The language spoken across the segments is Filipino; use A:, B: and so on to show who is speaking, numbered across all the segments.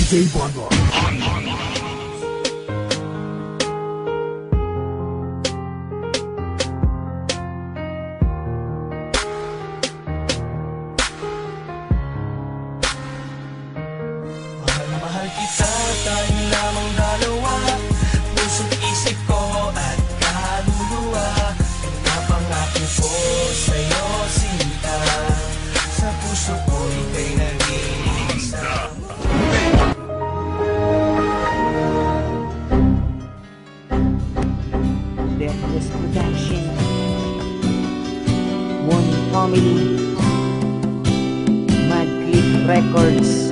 A: DJ Bonbon.
B: Mahal na mahal kita, tayo lamang dalawa. Puso't isip ko at kaluluwa. Pinapangako ko sa'yo, sinta. Sa puso ko ika'y nag-iisa.
C: Deathless Production, One Family, Mad Clip Records.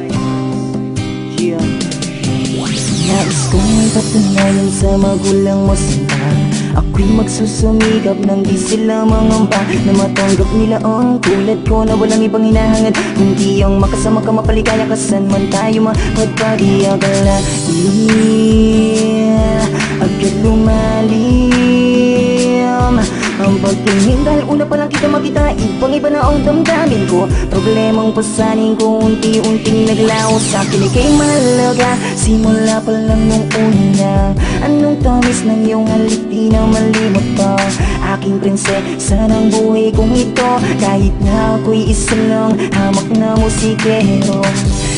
C: Nais kong ipatunayan sa magulang mo sinta, ako'y magsusumikap nang di sila mangamba, na matanggap nila ang tulad ko na walang ibang hinahangad kundi ang makasama ka, mapaligaya ka saan man tayo mapagpadi. Akala agad lumalim ang pagtingin dahil una pa lang kita makita, ibang iba na ang damdamin ko. Problemang pasanin ko unti-unting naglaho sa akin, ika'y mahalaga simula pa lang nung una. Anong tamis ng iyong halik, di na malimot pa. Aking prinsesa ng buhay kong ito, kahit na ako'y isa lang hamak na musikero.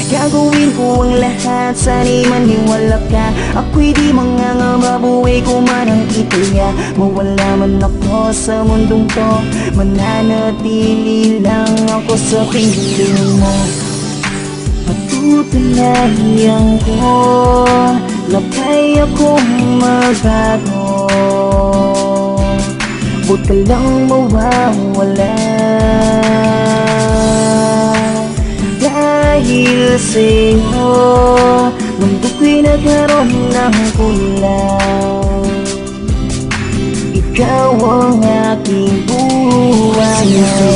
C: Gagawin ko ang lahat, sana'y maniwala ka. Ako'y di mangangamba, buhay ko man ang itaya. Mawala man ako sa mundong to, mananatili lang ako sa piling mo. Patutunayan ko na kaya kong magbago. Huwag ka lang mawawala, dahil sa'yo mundo ko'y nagkaroon ng kulang. Ikaw ang aking buhay,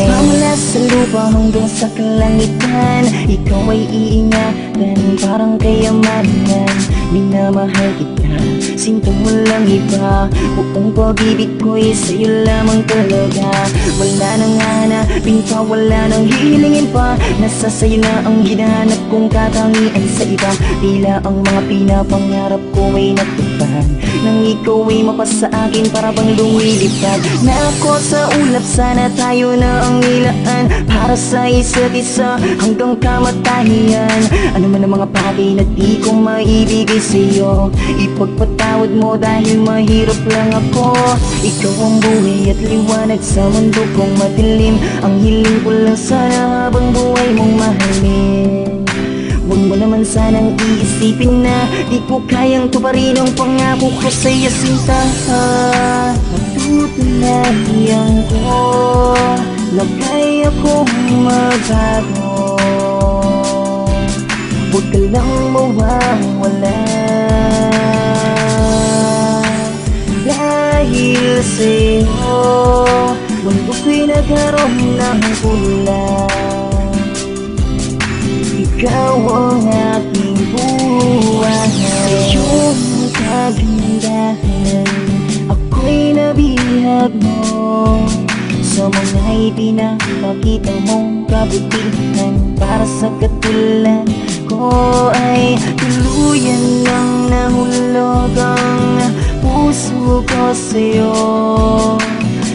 C: mula sa lupa hanggang sa kalangitan. Ikaw ay iingatan parang kayamanan. Minamahal kita, sinta mo lang iba. Buong pag-ibig ko'y sa'yo lamang talaga. Wala nang hanapin pa, wala nang hihilingin pa. Nasa sa'yo na ang hinahanap kong katangian sa iba. Tila ang mga pinapangarap ko ay natupad nang ikaw ay mapasa akin para bang lumilipad. Na ako sa ulap, sana tayo na ang ilaan para sa isa't isa hanggang kamatayan. Ano man ang mga bagay na di ko maibigay sa'yo, ipagpatawad mo dahil mahirap lang ako. Ikaw ang buhay at liwanag sa mundo kong madilim. Ang hiling ko lang sana habang buhay mong mahalin. Huwag mo naman sanang iisipin na di ko kayang tuparin ang pangako ko sa'yo, sinta. Patutunayan ko na kaya kong magbago. Huwag ka lang mawawala, dahil sa'yo mundo ko'y nagkaroon ng kulang. Ikaw ang aking buhay, sa iyong kagandahan ako'y nabihag mo. Sa mga ipinapakita mong kabutihan, para sa katulad ko ay tuluyan ng nahulog ang puso ko sa'yo.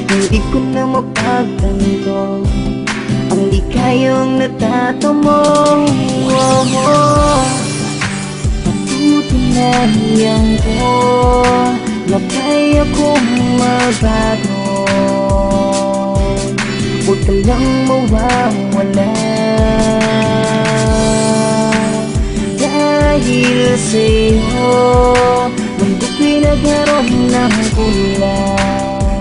C: Hindi ko na mapagtanto ang di kayang natatamo. Patutunayan ko na kaya kong magbago. Huwag ka lang mawawala, dahil sa'yo mundo ko'y nagkaroon ng kulang.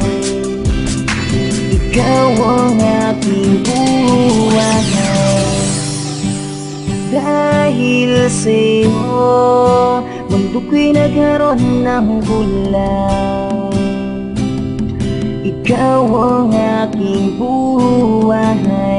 C: Ikaw ang aking buhay, dahil sa'yo mundo ko'y nagkaroon ng kulang. Ikaw ang aking buhay.